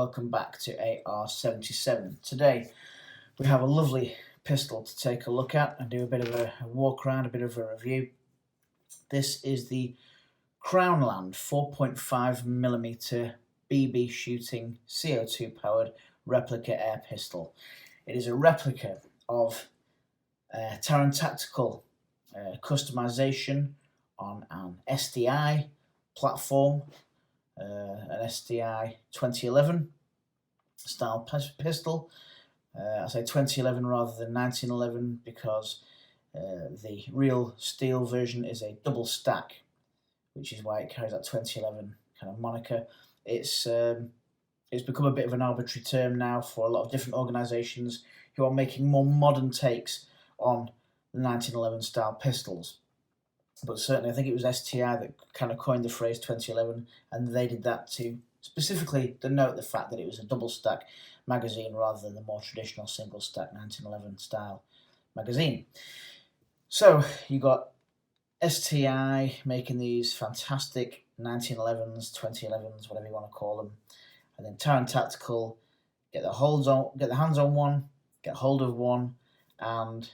welcome back to AR-77. Today we have a lovely pistol to take a look at and do a bit of a walk around, a bit of a review. This is the Crownland 4.5mm BB shooting CO2 powered replica air pistol. It is a replica of Taran tactical customization on an STI platform, an STI 2011 style pistol. I say 2011 rather than 1911 because the real steel version is a double stack, which is why it carries that 2011 kind of moniker. It's become a bit of an arbitrary term now for a lot of different organisations who are making more modern takes on the 1911 style pistols. But certainly I think it was STI that kind of coined the phrase 2011, and they did that to specifically denote the fact that it was a double stack magazine rather than the more traditional single stack 1911 style magazine. So you got STI making these fantastic 1911s, 2011s, whatever you want to call them, and then Taran Tactical get their hands on one, get hold of one, and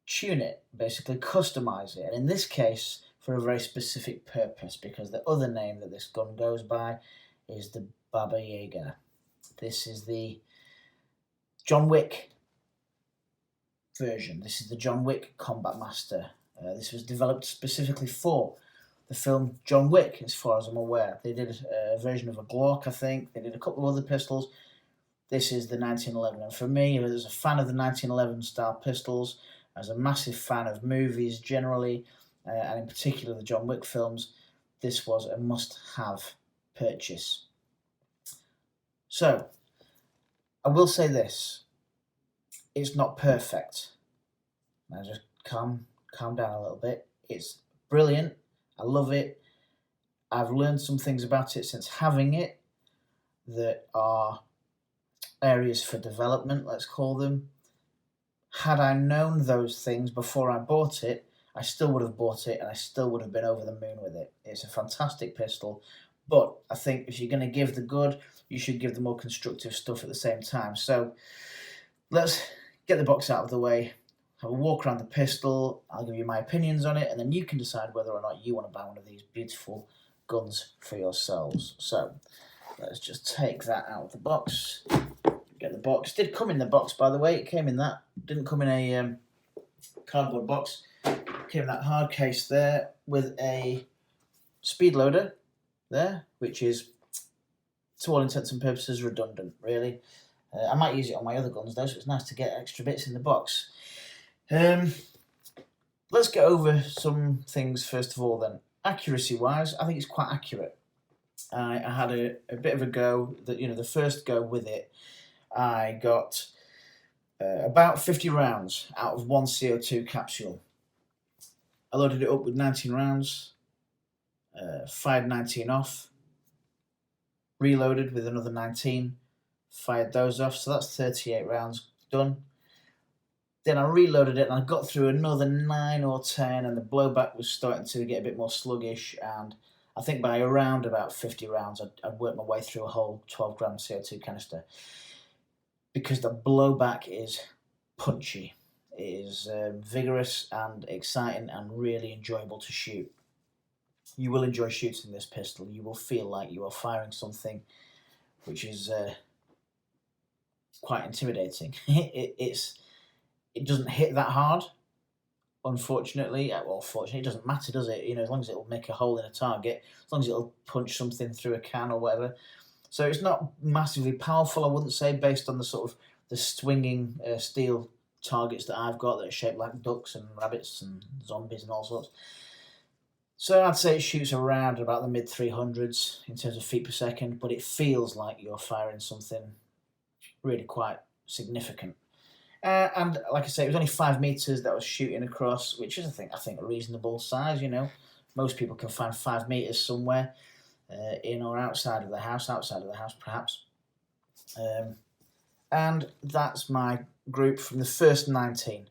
tune it, basically customize it. And in this case, for a very specific purpose, because the other name that this gun goes by is the Yaga. This is the John Wick version. This is the John Wick Combat Master. This was developed specifically for the film John Wick, as far as I'm aware. They did a version of a Glock, I think. They did a couple of other pistols. This is the 1911. And for me, as a fan of the 1911 style pistols, as a massive fan of movies generally, and in particular the John Wick films, this was a must-have purchase. So, I will say this. It's not perfect. Now just calm down a little bit. It's brilliant. I love it. I've learned some things about it since having it that are areas for development, let's call them. Had I known those things before I bought it, I still would have bought it and I still would have been over the moon with it. It's a fantastic pistol, but I think if you're going to give the good, you should give the more constructive stuff at the same time. So let's get the box out of the way, have a walk around the pistol, I'll give you my opinions on it, and then you can decide whether or not you want to buy one of these beautiful guns for yourselves. So let's just take that out of the box. Get the box. Did come in the box, by the way. It came in that. Didn't come in a cardboard box. Came in that hard case there with a speed loader there, which is, to all intents and purposes, redundant, really. I might use it on my other guns, though, so it's nice to get extra bits in the box. Let's get over some things first of all, then. Accuracy-wise, I think it's quite accurate. I had a bit of a go, the first go with it. I got about 50 rounds out of one CO2 capsule. I loaded it up with 19 rounds, fired 19 off, reloaded with another 19, fired those off, so that's 38 rounds done. Then I reloaded it and I got through another 9 or 10 and the blowback was starting to get a bit more sluggish, and I think by around about 50 rounds I'd worked my way through a whole 12 gram CO2 canister. Because the blowback is punchy. It is vigorous and exciting and really enjoyable to shoot. You will enjoy shooting this pistol. You will feel like you are firing something which is quite intimidating. It doesn't hit that hard, unfortunately. Well, fortunately, it doesn't matter, does it? As long as it'll make a hole in a target, as long as it'll punch something through a can or whatever. So it's not massively powerful, I wouldn't say, based on the sort of the swinging steel targets that I've got that are shaped like ducks and rabbits and zombies and all sorts. So I'd say it shoots around about the mid 300s in terms of feet per second, but it feels like you're firing something really quite significant. And like I say, it was only 5 meters that I was shooting across, which is I think a reasonable size. Most people can find 5 meters somewhere. In or outside of the house perhaps. And that's my group from the first 19.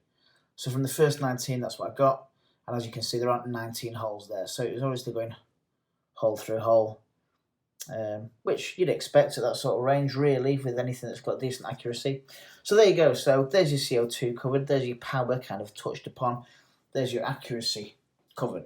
So from the first 19, that's what I got. And as you can see, there aren't 19 holes there. So it was obviously going hole through hole. which you'd expect at that sort of range, really, with anything that's got decent accuracy. So there you go. So there's your CO2 covered. There's your power kind of touched upon. There's your accuracy covered.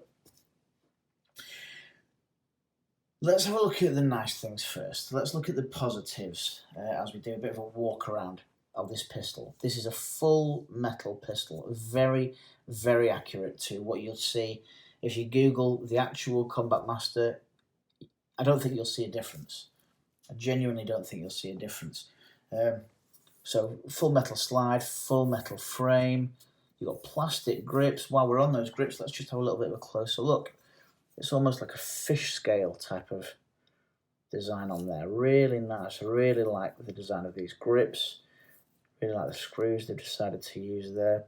Let's have a look at the nice things first. Let's look at the positives as we do a bit of a walk around of this pistol. This is a full metal pistol, very, very accurate to what you'll see if you Google the actual Combat Master. I don't think you'll see a difference. I genuinely don't think you'll see a difference. So full metal slide, full metal frame. You've got plastic grips. While we're on those grips, let's just have a little bit of a closer look. It's almost like a fish scale type of design on there. Really nice. I really like the design of these grips. Really like the screws they've decided to use there.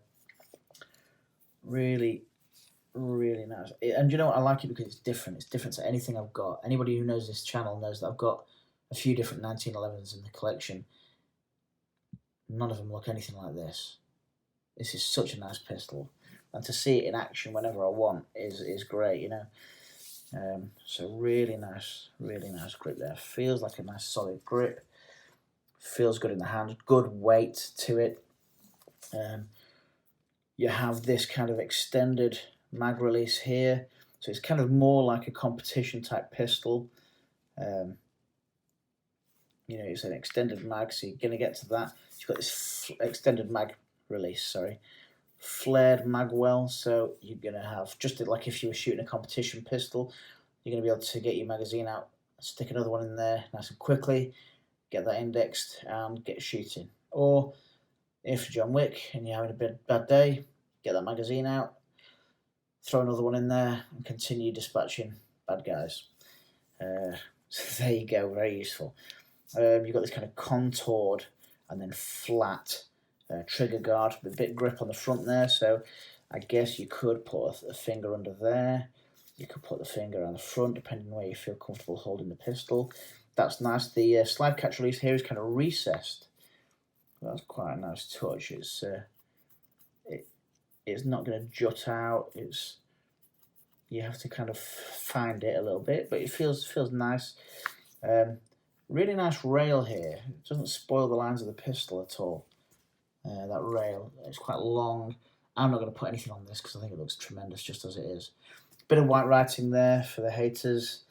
Really, really nice. And you know what? I like it because it's different. It's different to anything I've got. Anybody who knows this channel knows that I've got a few different 1911s in the collection. None of them look anything like this. This is such a nice pistol. And to see it in action whenever I want is great, you know. So really nice grip there. Feels like a nice solid grip. Feels good in the hand. Good weight to it. You have this kind of extended mag release here. So it's kind of more like a competition type pistol. You know, it's an extended mag, so you're going to get to that. You've got this extended mag release, sorry. Flared mag well, so you're going to have, just like if you were shooting a competition pistol, you're going to be able to get your magazine out, stick another one in there nice and quickly, get that indexed and get shooting. Or if John Wick and you're having a bad day, get that magazine out, throw another one in there and continue dispatching bad guys. So there you go, very useful. You've got this kind of contoured and then flat trigger guard with a bit of grip on the front there, so I guess you could put a finger under there. You could put the finger on the front, depending on where you feel comfortable holding the pistol. That's nice. The slide catch release here is kind of recessed. That's quite a nice touch. It's not going to jut out. You have to kind of find it a little bit, but it feels nice. Really nice rail here. It doesn't spoil the lines of the pistol at all. That rail, it's quite long. I'm not going to put anything on this because I think it looks tremendous just as it is. Bit of white writing there for the haters.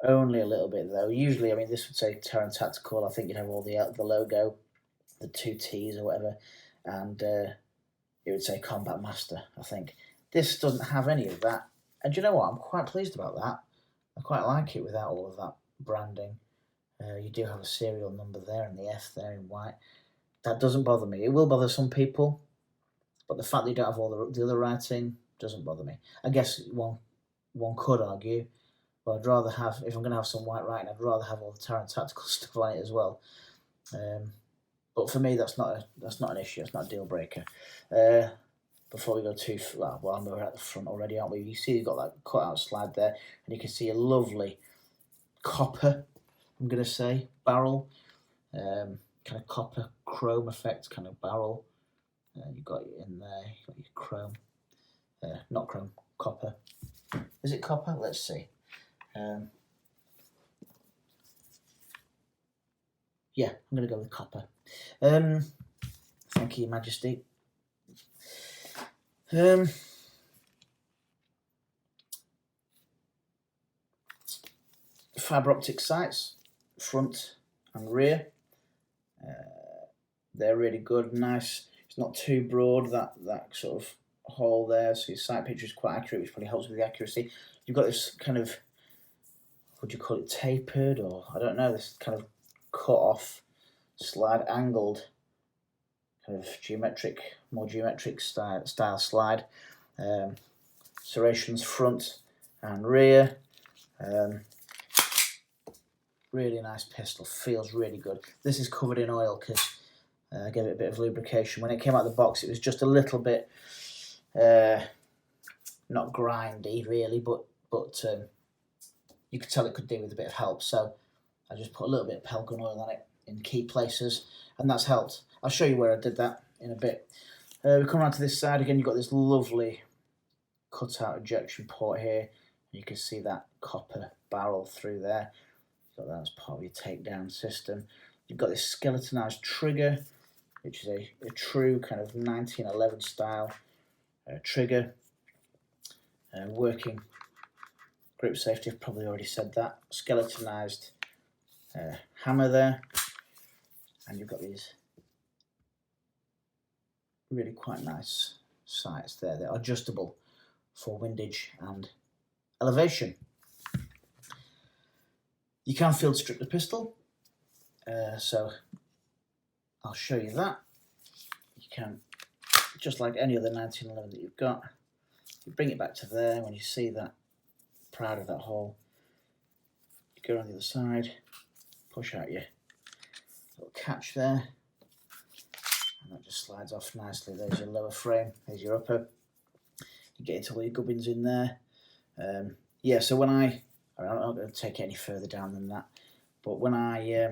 Only a little bit though. Usually, I mean, this would say Taran Tactical. I think you'd have all the logo, the 2 T's or whatever, and it would say Combat Master, I think. This doesn't have any of that. And do you know what? I'm quite pleased about that. I quite like it without all of that branding. You do have a serial number there and the F there in white. That doesn't bother me. It will bother some people, but the fact that you don't have all the other writing doesn't bother me. I guess one could argue, but I'd rather have, if I'm going to have some white writing, I'd rather have all the Taran Tactical stuff on it as well. But for me, that's not an issue. It's not a deal breaker. Before we go too far, well, we're at the front already, aren't we? You see you've got that cut-out slide there, and you can see a lovely copper, I'm going to say, barrel. Kind of copper chrome effect kind of barrel. You've got it in there, you've got your chrome. Not chrome, copper. Is it copper? Let's see. Yeah, I'm going to go with copper. Thank you, Your Majesty. Fibre optic sights, front and rear. They're really good, nice. It's not too broad, that sort of hole there, so your sight picture is quite accurate, which probably helps with the accuracy. You've got this kind of, would you call it tapered, or I don't know, this kind of cut off, slide, angled, kind of more geometric style slide. Serrations front and rear. Really nice pistol, feels really good. This is covered in oil because I gave it a bit of lubrication. When it came out of the box, it was just a little bit, not grindy really, but you could tell it could do with a bit of help. So I just put a little bit of Pelgon oil on it in key places, and that's helped. I'll show you where I did that in a bit. We come around to this side again. You've got this lovely cut-out ejection port here. You can see that copper barrel through there. So that's part of your takedown system. You've got this skeletonized trigger, which is a true kind of 1911 style trigger. Working grip safety, I've probably already said that. Skeletonized hammer there. And you've got these really quite nice sights there. They're adjustable for windage and elevation. You can field strip the pistol, so I'll show you that. You can, just like any other 1911 that you've got, you bring it back to there. When you see that, proud of that hole, you go on the other side, push out your little catch there, and that just slides off nicely. There's your lower frame, there's your upper. You get into all your gubbins in there. Yeah, so when I'm not going to take it any further down than that, but when I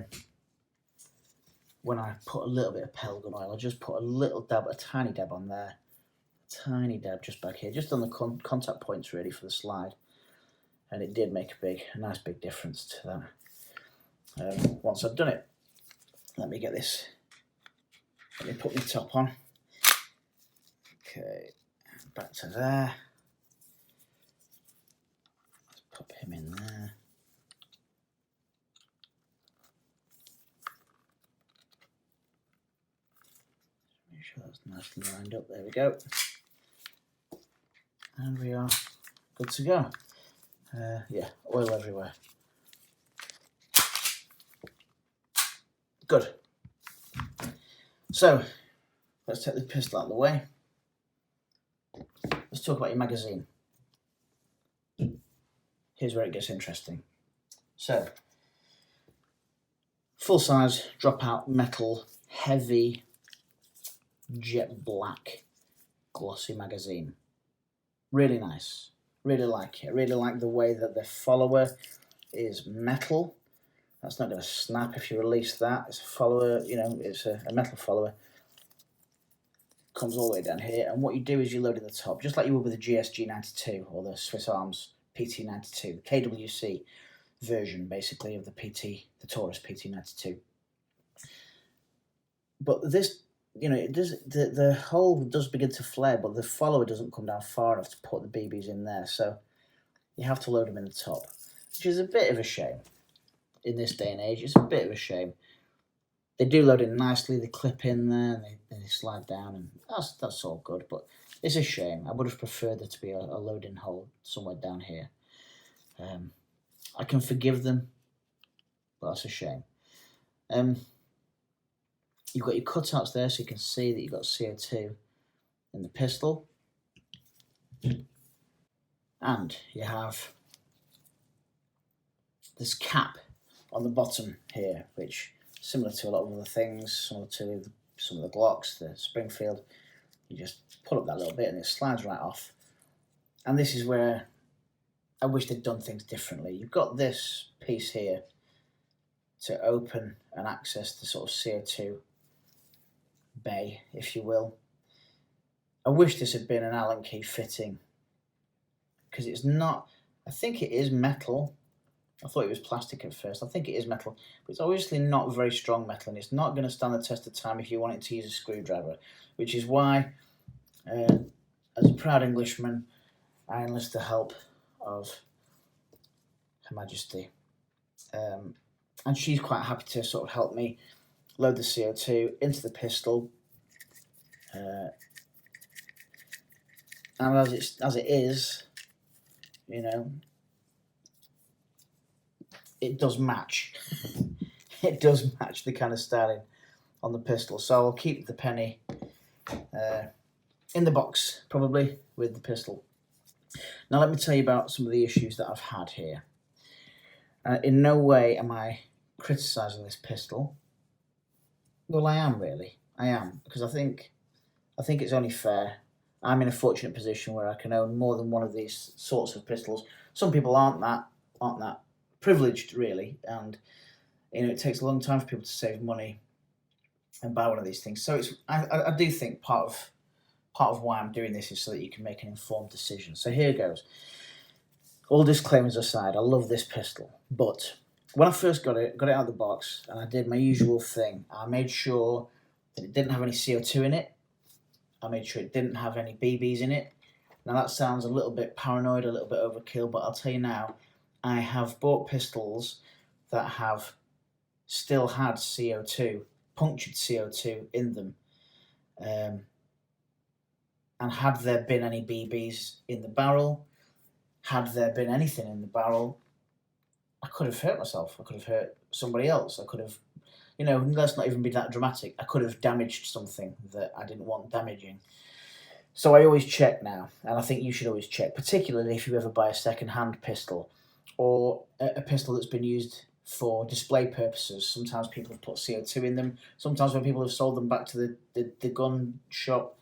put a little bit of Pelgon oil, I just put a little dab, a tiny dab on there, a tiny dab just back here, just on the contact points really for the slide, and it did make a nice big difference to that. Once I've done it, let me put my top on. Okay, back to there. Pop him in there. Make sure that's nicely lined up. There we go. And we are good to go. Yeah, oil everywhere. Good. So, let's take the pistol out of the way. Let's talk about your magazine. Here's where it gets interesting. So, full-size drop-out metal, heavy, jet black, glossy magazine. Really nice. Really like it. Really like the way that the follower is metal. That's not going to snap if you release that. It's a follower, you know, it's a metal follower. Comes all the way down here, and what you do is you load in the top, just like you would with the GSG92 or the Swiss Arms PT92, KWC version basically of the Taurus PT92. But this, you know, it does, the hole does begin to flare, but the follower doesn't come down far enough to put the BBs in there, so you have to load them in the top, which is a bit of a shame. In this day and age, it's a bit of a shame. They do load in nicely, they clip in there, and they slide down, and that's all good, but it's a shame. I would have preferred there to be a loading hole somewhere down here. I can forgive them, but that's a shame. You've got your cutouts there, so you can see that you've got CO2 in the pistol. And you have this cap on the bottom here, which similar to a lot of other things, similar to some of the Glocks, the Springfield, you just pull up that little bit and it slides right off. And this is where I wish they'd done things differently. You've got this piece here to open and access the sort of CO2 bay, if you will. I wish this had been an Allen key fitting, because it's not, I think it is metal. I thought it was plastic at first. I think it is metal, but it's obviously not very strong metal, and it's not going to stand the test of time if you wanted to use a screwdriver, which is why, as a proud Englishman, I enlist the help of Her Majesty. And she's quite happy to sort of help me load the CO2 into the pistol. And as it is, you know, it does match. It does match the kind of styling on the pistol. So I'll keep the penny in the box, probably, with the pistol. Now let me tell you about some of the issues that I've had here. In no way am I criticising this pistol. Well, I am really. I am, because I think it's only fair. I'm in a fortunate position where I can own more than one of these sorts of pistols. Some people aren't that privileged, really, and you know, it takes a long time for people to save money and buy one of these things. So I do think part of why I'm doing this is so that you can make an informed decision. So here goes. all disclaimers aside, I love this pistol, but when I first got it out of the box, and I did my usual thing. I made sure that it didn't have any CO2 in it. I made sure it didn't have any BBs in it. Now that sounds a little bit paranoid, a little bit overkill, but I'll tell you now, I have bought pistols that have still had CO2, punctured CO2 in them. And had there been any BBs in the barrel, had there been anything in the barrel, I could have hurt myself. I could have hurt somebody else. I could have, let's not even be that dramatic. I could have damaged something that I didn't want damaging. So I always check now, and I think you should always check, particularly if you ever buy a second-hand pistol or a pistol that's been used for display purposes. Sometimes people have put CO2 in them. Sometimes when people have sold them back to the gun shop,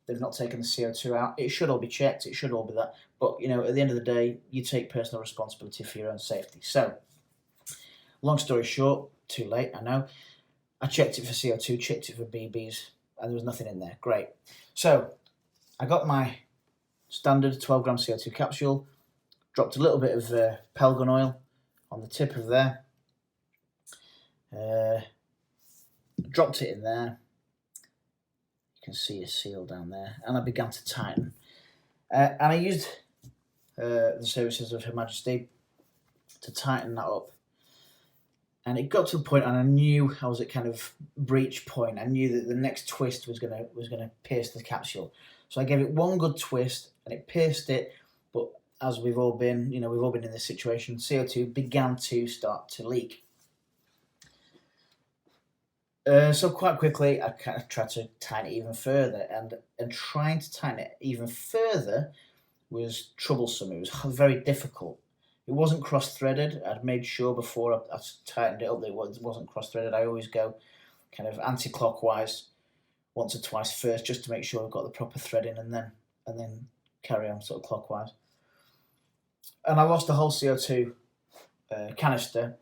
they've not taken the CO2 out. It should all be checked. It should all be that. But, at the end of the day, you take personal responsibility for your own safety. So, long story short, too late, I know. I checked it for CO2, checked it for BBs, and there was nothing in there. Great. So, I got my standard 12 gram CO2 capsule, dropped a little bit of Pelgun oil on the tip of there, dropped it in there. You can see a seal down there, and I began to tighten. And I used the services of Her Majesty to tighten that up. And it got to a point, and I knew I was at kind of breach point. I knew that the next twist was gonna pierce the capsule. So I gave it one good twist, and it pierced it. But as we've all been, we've all been in this situation. CO2 began to start to leak. So quite quickly, I kind of tried to tighten it even further, and trying to tighten it even further was troublesome. It was very difficult. It wasn't cross-threaded. I'd made sure before I tightened it up that it wasn't cross-threaded. I always go kind of anti-clockwise once or twice first, just to make sure I've got the proper threading, and then carry on sort of clockwise. And I lost the whole CO2 canister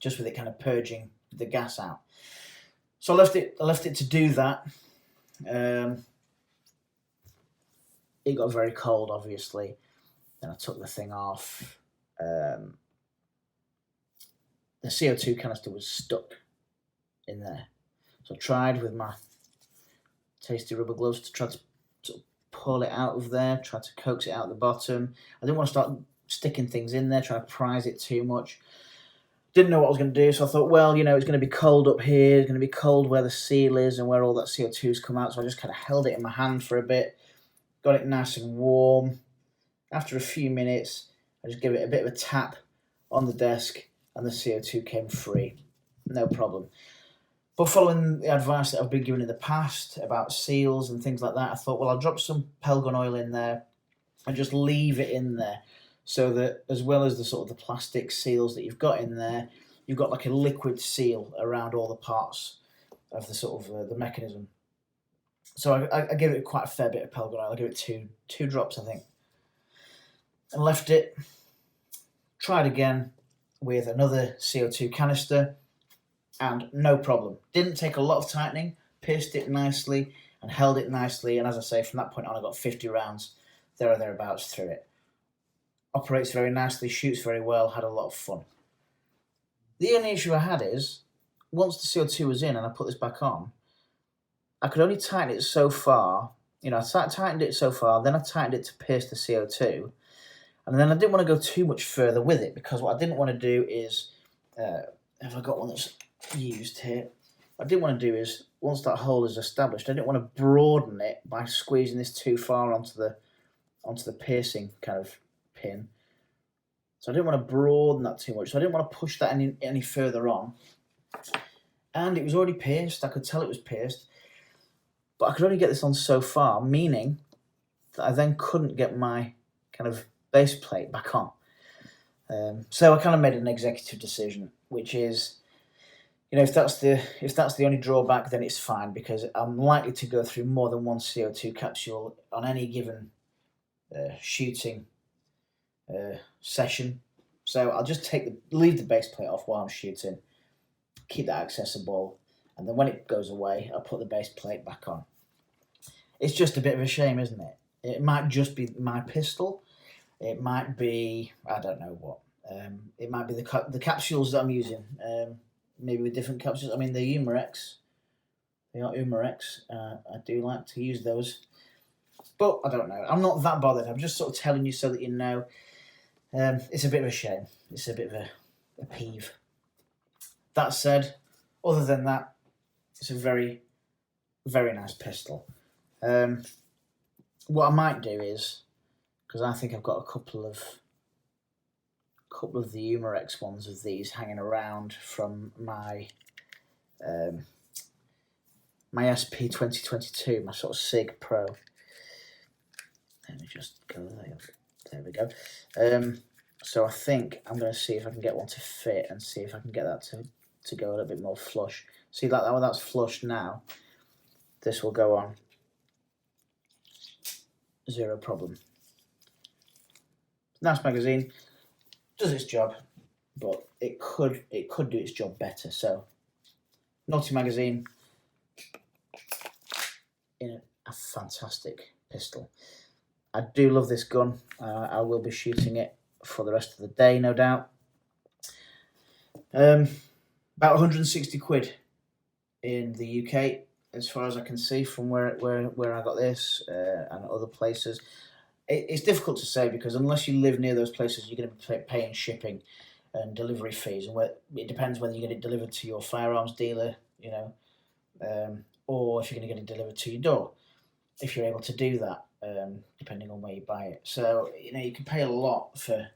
just with it kind of purging the gas out. So I left it to do that. It got very cold, obviously. Then I took the thing off. The CO2 canister was stuck in there. So I tried with my tasty rubber gloves to try to sort of pull it out of there, try to coax it out the bottom. I didn't want to start sticking things in there, trying to prise it too much. Didn't know what I was going to do, so I thought, well, it's going to be cold up here, it's going to be cold where the seal is and where all that CO2's come out, so I just kind of held it in my hand for a bit, got it nice and warm. After a few minutes, I just gave it a bit of a tap on the desk, and the CO2 came free. No problem. But following the advice that I've been given in the past about seals and things like that, I thought, well, I'll drop some Pelgun oil in there and just leave it in there, so that as well as the sort of the plastic seals that you've got in there, you've got like a liquid seal around all the parts of the sort of the mechanism. So I gave it quite a fair bit of Pelgun oil. I gave it two drops, I think, and left it. Tried again with another CO2 canister, and no problem. Didn't take a lot of tightening, pierced it nicely and held it nicely, and as I say, from that point on I got 50 rounds there or thereabouts through it. Operates very nicely, shoots very well, had a lot of fun. The only issue I had is, once the CO2 was in and I put this back on, I could only tighten it so far. I tightened it so far, then I tightened it to pierce the CO2, and then I didn't want to go too much further with it, because what I didn't want to do is, have I got one that's used here? What I didn't want to do is, once that hole is established, I didn't want to broaden it by squeezing this too far onto the piercing kind of pin. So I didn't want to broaden that too much. So I didn't want to push that any further on. And it was already pierced. I could tell it was pierced. But I could only get this on so far, meaning that I then couldn't get my kind of base plate back on. So I kind of made an executive decision, which is, if that's the only drawback, then it's fine, because I'm likely to go through more than one CO2 capsule on any given shooting session. So I'll just leave the base plate off while I'm shooting, keep that accessible, and then when it goes away, I'll put the base plate back on. It's just a bit of a shame, isn't it? It might just be my pistol, It might be, I don't know what. It might be the capsules that I'm using. Maybe with different capsules. I mean, the Umarex. They are Umarex. I do like to use those. But I don't know. I'm not that bothered. I'm just sort of telling you so that you know. It's a bit of a shame. It's a bit of a peeve. That said, other than that, it's a very, very nice pistol. What I might do is, because I think I've got a couple of the Umarex ones of these hanging around from my my SP 2022, my sort of SIG Pro. Let me just go there. There we go. So I think I'm going to see if I can get one to fit and see if I can get that to go a little bit more flush. See that that's flush now. This will go on. Zero problem. Nice magazine. Does its job, but it could do its job better. So, naughty magazine in a fantastic pistol. I do love this gun. I will be shooting it for the rest of the day, no doubt. About 160 quid in the UK, as far as I can see from where I got this and other places. It's difficult to say because unless you live near those places, you're going to be paying shipping and delivery fees, and it depends whether you get it delivered to your firearms dealer, you know, or if you're going to get it delivered to your door, if you're able to do that, depending on where you buy it. So you know you can pay a lot for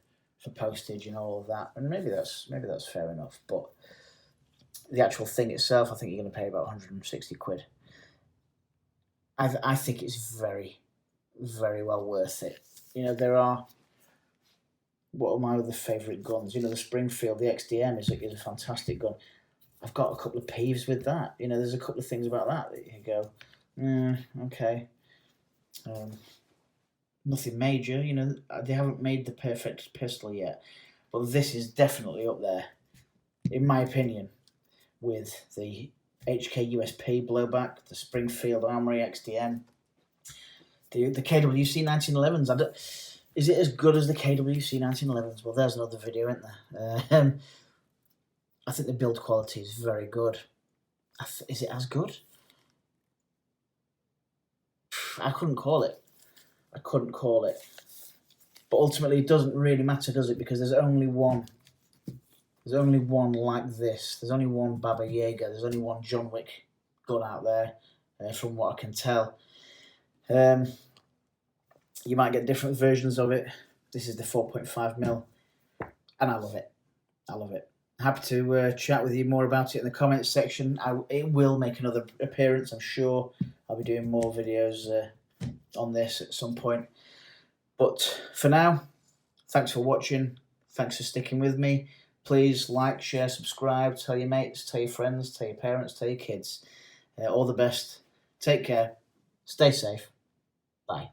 postage and all of that, and maybe that's fair enough. But the actual thing itself, I think you're going to pay about 160 quid. I think it's very, very well worth it. You know, there are, what are my other favourite guns? You know, the Springfield, the XDM is a fantastic gun. I've got a couple of peeves with that. You know, there's a couple of things about that you go, okay. Nothing major, you know, they haven't made the perfect pistol yet. But this is definitely up there, in my opinion, with the HK USP blowback, the Springfield Armory XDM, the KWC 1911s. Is it as good as the KWC 1911s? Well, there's another video, isn't there? I think the build quality is very good. Is it as good? I couldn't call it. But ultimately, it doesn't really matter, does it? Because there's only one. There's only one like this. There's only one Baba Yaga. There's only one John Wick gun out there, from what I can tell. You might get different versions of it. This is the 4.5mm, and I love it. I love it. Happy to chat with you more about it in the comments section. It will make another appearance, I'm sure. I'll be doing more videos on this at some point. But for now, thanks for watching. Thanks for sticking with me. Please like, share, subscribe, tell your mates, tell your friends, tell your parents, tell your kids. All the best. Take care. Stay safe. Bye.